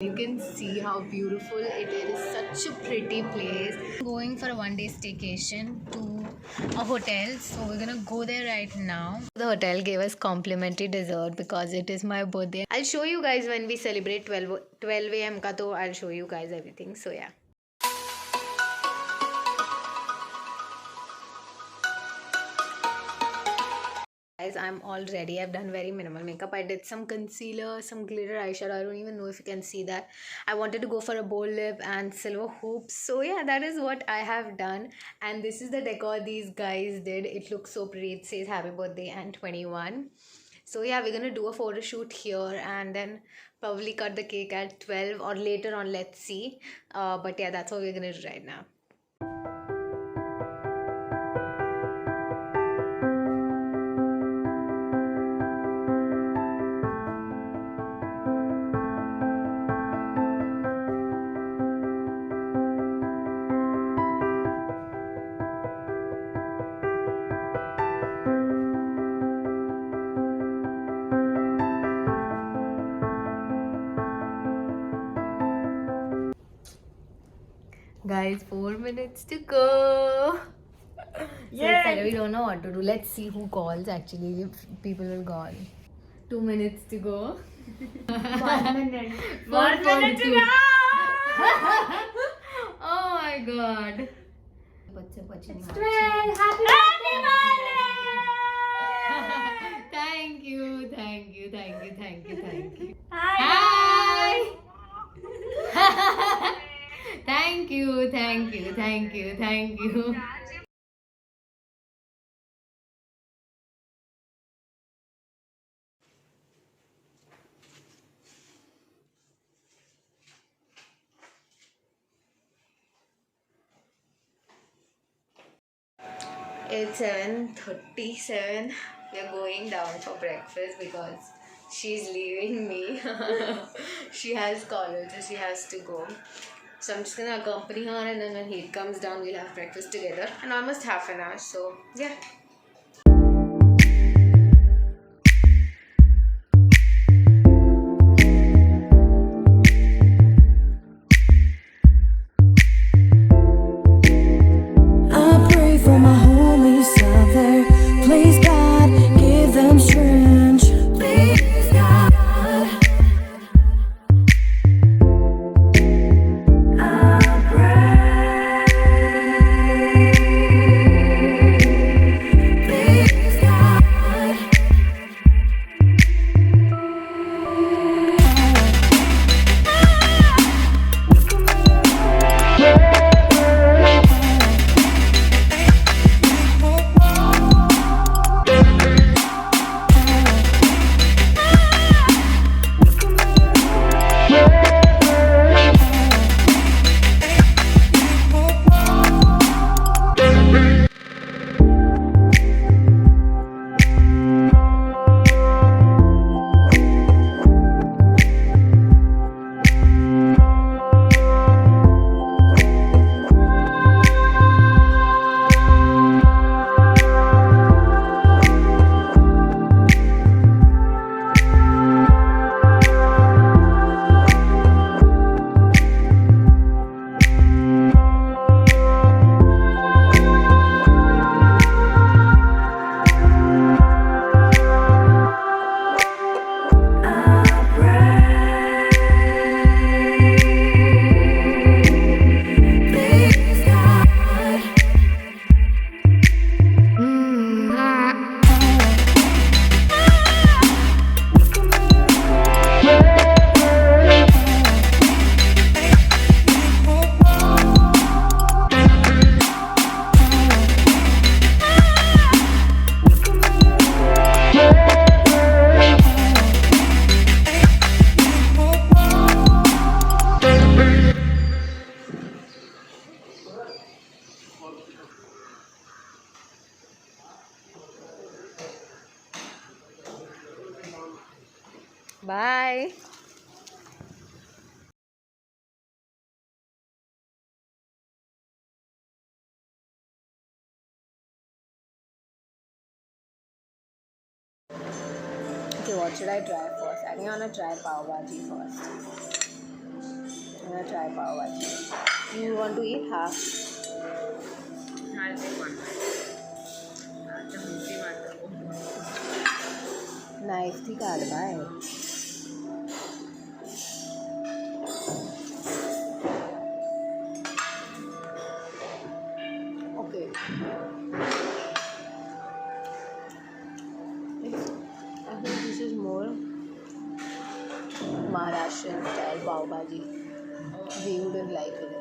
You can see how beautiful it is. Such a pretty place. Going for a one-day staycation to a hotel, so we're gonna go there right now. The hotel gave us complimentary dessert because it is my birthday. I'll show you guys when we celebrate 12 a.m. ka, to I'll show you guys everything. So yeah. Guys, I'm all ready. I've done very minimal makeup. I did some concealer, some glitter eyeshadow. I don't even know if you can see that. I wanted to go for a bold lip and silver hoops. So yeah, that is what I have done. And this is the decor these guys did. It looks so pretty. It says happy birthday and 21. So yeah, we're gonna do a photo shoot here and then probably cut the cake at 12 or later on. Let's see. But yeah, that's what we're gonna do right now. Guys, 4 minutes to go. So excited. We don't know what to do. Let's see who calls actually. If people will call. 2 minutes to go. 1 minute. 1 minute to go. Oh my god. It's 12. Happy birthday! Thank you, thank you, thank you, thank you, thank you. Hi. Hi. Thank you, thank you, thank you, thank you. It's 7:37. We're going down for breakfast because she's leaving me. She has college, so she has to go. So I'm just gonna accompany her, and then when he comes down, we'll have breakfast together. And almost half an hour, so yeah. I pray for my homies out there. Please God, give them strength. Please God. I pray. Please God. Please God. Bye. Okay, what should I try first? I think I wanna try pav bhaji first. gonna try pav bhaji. You want to eat half? I'll take one. Knife thi kaad bhai. Okay. I think this is more Maharashtrian style pav bhaji. We wouldn't like it.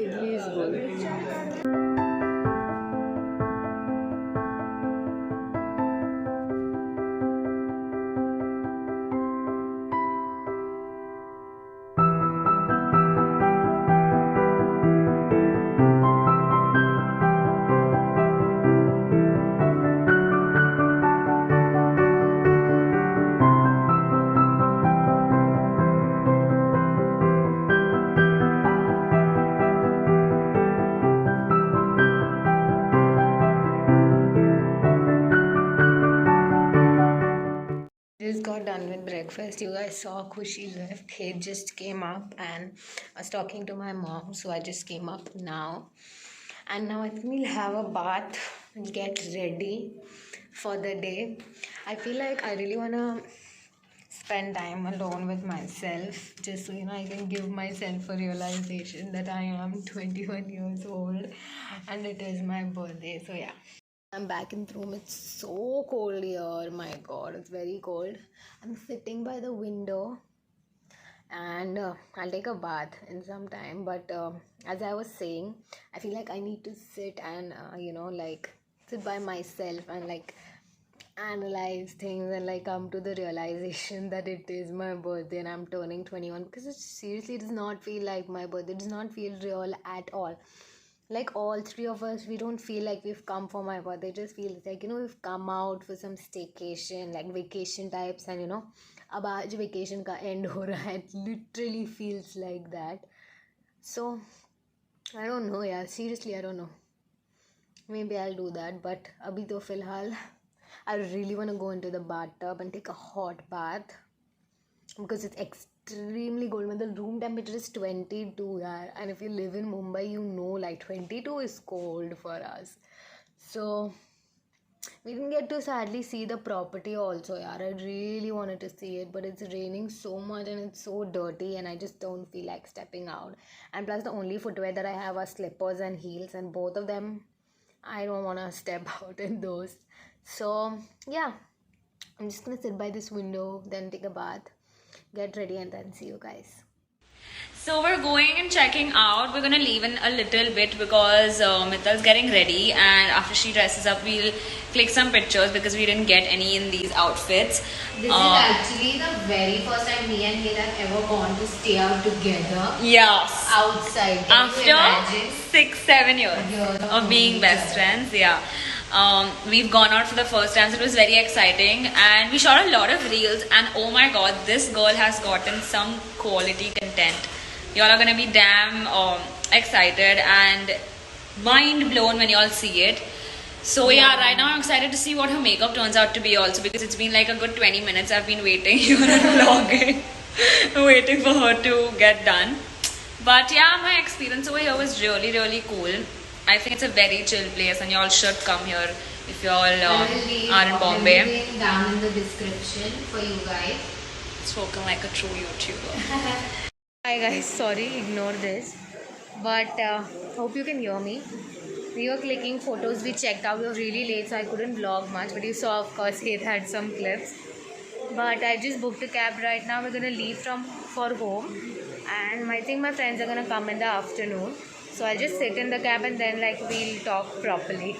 Idli is good. Just got done with breakfast. You guys saw Khushi left. He just came up and I was talking to my mom, so I just came up now. And now I think we'll have a bath and get ready for the day. I feel like I really wanna spend time alone with myself, just so I can give myself a realization that I am 21 years old and it is my birthday. So yeah. I'm back in the room. It's so cold here. My god, it's very cold. I'm sitting by the window and I'll take a bath in some time. But as I was saying, I feel like I need to sit and, sit by myself and analyze things and come to the realization that it is my birthday and I'm turning 21, because it seriously does not feel like my birthday. It does not feel real at all. All three of us, we don't feel like we've come for my birthday. It just feels like, we've come out for some staycation, vacation types, and ab aaj vacation ka end ho raha hai. It literally feels like that. So, I don't know, yeah. Seriously, I don't know. Maybe I'll do that, but abhi to filhal, I really want to go into the bathtub and take a hot bath because it's extremely cold. The room temperature is 22, yaar. And if you live in Mumbai, 22 is cold for us. So we didn't get to sadly see the property also, yaar. I really wanted to see it, but it's raining so much and it's so dirty and I just don't feel like stepping out. And plus the only footwear that I have are slippers and heels, and both of them I don't want to step out in those. So yeah, I'm just gonna sit by this window, then take a bath, get ready, and then see you guys. So we're going and checking out. We're gonna leave in a little bit because Mittal's getting ready, and after she dresses up, we'll click some pictures because we didn't get any in these outfits. This is actually the very first time me and Hale have ever gone to stay out together. Yes. Outside. Can you After imagine? 6-7 years of being best friends, yeah. We've gone out for the first time, so it was very exciting, and we shot a lot of reels, and oh my god, this girl has gotten some quality content. Y'all are gonna be damn excited and mind blown when y'all see it. So yeah, right now I'm excited to see what her makeup turns out to be also, because it's been like a good 20 minutes I've been waiting here and vlogging, waiting for her to get done. But yeah, my experience over here was really, really cool. I think it's a very chill place and y'all should come here if y'all are in Bombay. Everything down in the description for you guys. Spoken like a true YouTuber. Hi guys, sorry, ignore this. But hope you can hear me. We were clicking photos, we checked out, we were really late so I couldn't vlog much. But you saw, of course, Heath had some clips. But I just booked a cab right now. We're going to leave for home. And I think my friends are going to come in the afternoon. So I'll just sit in the cab and then we'll talk properly.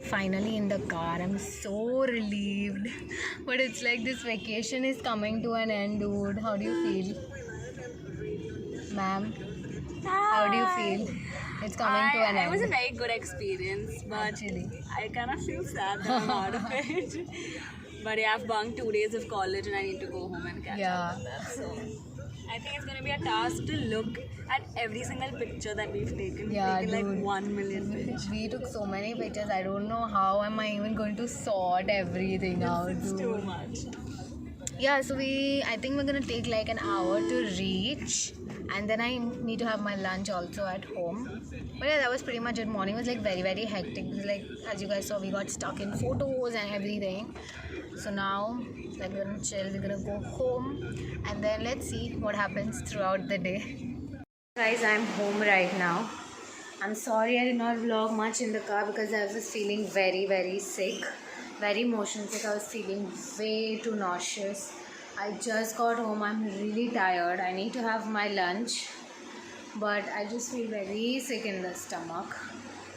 Finally in the car, I'm so relieved. But it's like this vacation is coming to an end, dude. How do you feel? Ma'am, how do you feel? It's coming to an It was a end. very good experience, but Actually. I kind of feel sad that I'm out of it. But yeah, I've bunked 2 days of college and I need to go home and catch Yeah. up with that. So I think it's gonna be a task to look at every single picture that we've taken. We've Yeah, taken dude. like 1 million pictures. We took so many pictures. I don't know how am I even going to sort everything out, It's dude. too much. Yeah, so I think we're gonna take like an hour to reach, and then I need to have my lunch also at home. But yeah, that was pretty much it. Morning was like very hectic. It was like, as you guys saw, we got stuck in photos and everything. So now, like, we're gonna chill. We're gonna go home, and then let's see what happens throughout the day. Guys, I'm home right now. I'm sorry I did not vlog much in the car because I was feeling very sick, very motion sick. I was feeling way too nauseous. I just got home. I'm really tired. I need to have my lunch, but I just feel very sick in the stomach.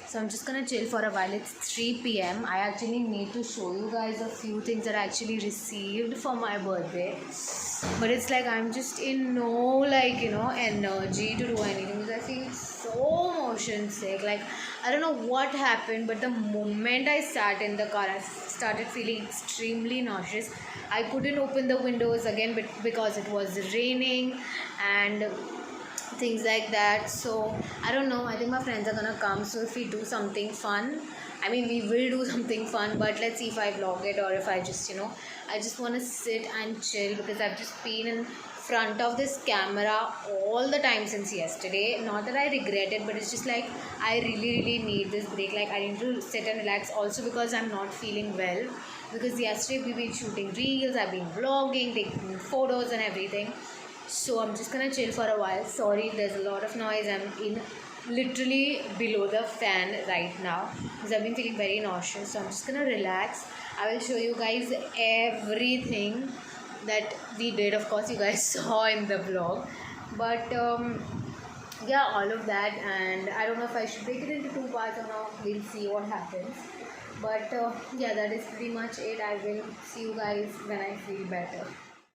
So I'm just gonna chill for a while. It's 3 p.m. I actually need to show you guys a few things that I actually received for my birthday. But it's like I'm just in no, like, energy to do anything because I feel so motion sick. Like, I don't know what happened, but the moment I sat in the car, I started feeling extremely nauseous. I couldn't open the windows again because it was raining and things like that. So I don't know, I think my friends are gonna come, so if we do something fun, I mean, we will do something fun, but let's see if I vlog it or if I just, I just want to sit and chill because I've just been in front of this camera all the time since yesterday. Not that I regret it, but it's just like I really need this break. Like, I need to sit and relax also because I'm not feeling well, because yesterday we've been shooting reels, I've been vlogging, taking photos and everything. So I'm just gonna chill for a while. Sorry, there's a lot of noise. I'm in literally below the fan right now because I've been feeling very nauseous. So I'm just gonna relax. I will show you guys everything that we did. Of course, you guys saw in the vlog, but yeah, all of that. And I don't know if I should break it into 2 parts or not. We'll see what happens. But yeah, that is pretty much it. I will see you guys when I feel better.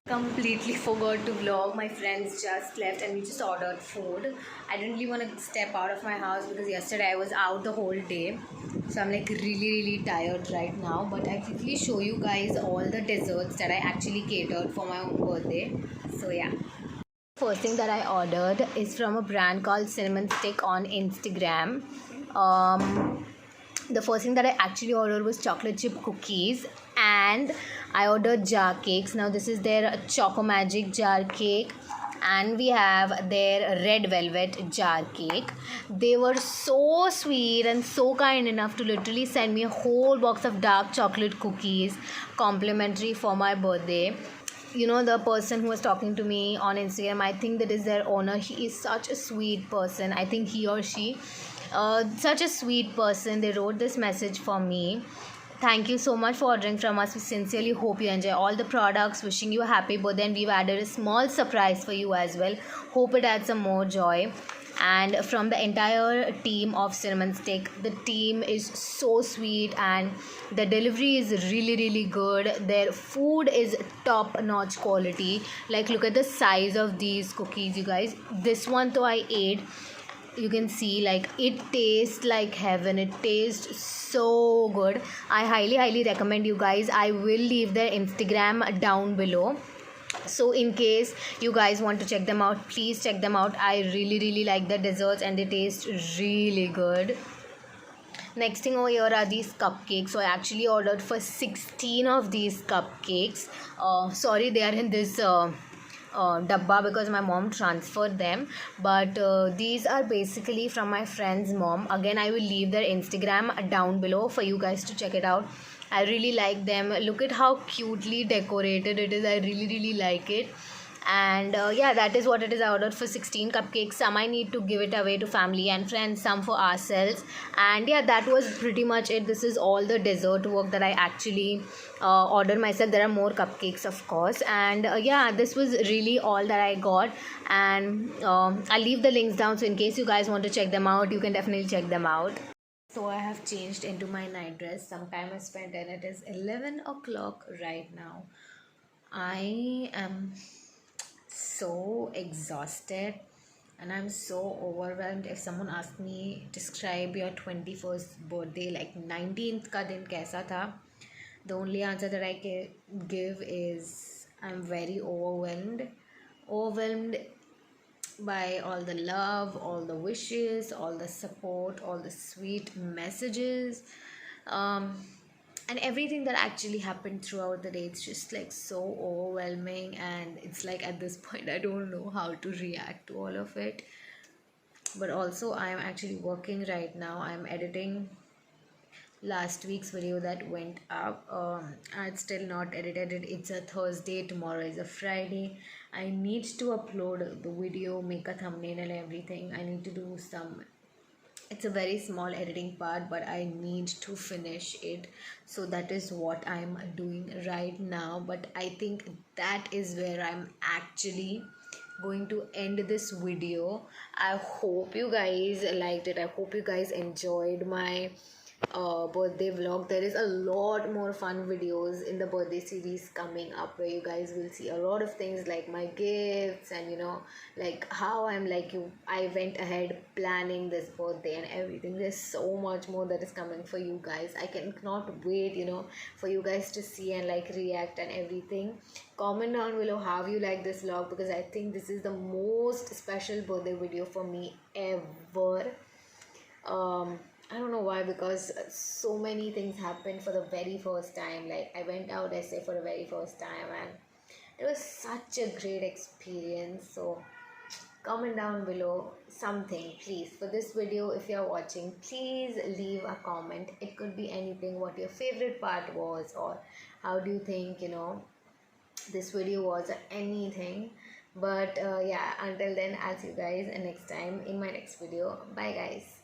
Completely forgot to vlog. My friends just left and we just ordered food. I didn't really want to step out of my house because yesterday I was out the whole day. So I'm like really tired right now. But I quickly show you guys all the desserts that I actually catered for my own birthday. So yeah. First thing that I ordered is from a brand called Cinnamon Stick on Instagram. The first thing that I actually ordered was chocolate chip cookies, and I ordered jar cakes. Now this is their Choco Magic jar cake, and we have their red velvet jar cake. They were so sweet and so kind enough to literally send me a whole box of dark chocolate cookies complimentary for my birthday. The person who was talking to me on Instagram, I think that is their owner. He is such a sweet person. I think he or she, such a sweet person. They wrote this message for me. Thank you so much for ordering from us. We sincerely hope you enjoy all the products. Wishing you a happy birthday, and we've added a small surprise for you as well. Hope it adds some more joy. And from the entire team of Cinnamon Stick, the team is so sweet and the delivery is really good. Their food is top notch quality. Like, look at the size of these cookies, you guys. This one though I ate, you can see, like, it tastes like heaven. It tastes so good. I highly recommend you guys. I will leave their Instagram down below, so in case you guys want to check them out, please check them out. I really like the desserts and they taste really good. Next thing over here are these cupcakes. So I actually ordered for 16 of these cupcakes. Sorry, they are in this dabba because my mom transferred them, but these are basically from my friend's mom. Again, I will leave their Instagram down below for you guys to check it out. I really like them. Look at how cutely decorated it is. I really like it. And yeah, that is what it is. I ordered for 16 cupcakes. Some I need to give it away to family and friends, some for ourselves. And yeah, that was pretty much it. This is all the dessert work that I actually ordered myself. There are more cupcakes, of course. And yeah, this was really all that I got. And I'll leave the links down, so in case you guys want to check them out, you can definitely check them out. So I have changed into my night dress. Some time I spent, and it is 11 o'clock right now. I am so exhausted. and I'm so overwhelmed. If someone asked me, describe your 21st birthday, like 19th ka din kaisa tha, the only answer that I can give is I'm very overwhelmed by all the love, all the wishes, all the support, all the sweet messages, um, and everything that actually happened throughout the day. It's just like so overwhelming, and it's like at this point I don't know how to react to all of it. But also, I'm actually working right now. I'm editing last week's video that went up. I'd still not edited it. It's a Thursday, tomorrow is a Friday. I need to upload the video, make a thumbnail and everything. I need to do some, it's a very small editing part, but I need to finish it. So that is what I'm doing right now. But I think that is where I'm actually going to end this video. I hope you guys liked it. I hope you guys enjoyed my birthday vlog. There is a lot more fun videos in the birthday series coming up, where you guys will see a lot of things like my gifts, and like how I went ahead planning this birthday and everything. There's so much more that is coming for you guys. I cannot wait for you guys to see and like react and everything. Comment down below how you like this vlog, because I think this is the most special birthday video for me ever. I don't know why, because so many things happened for the very first time. Like, I went out essay for the very first time, and it was such a great experience. So comment down below something, please. For this video, if you're watching, please leave a comment. It could be anything, what your favorite part was, or how do you think this video was, or anything. But yeah, until then, I'll see you guys next time in my next video. Bye guys.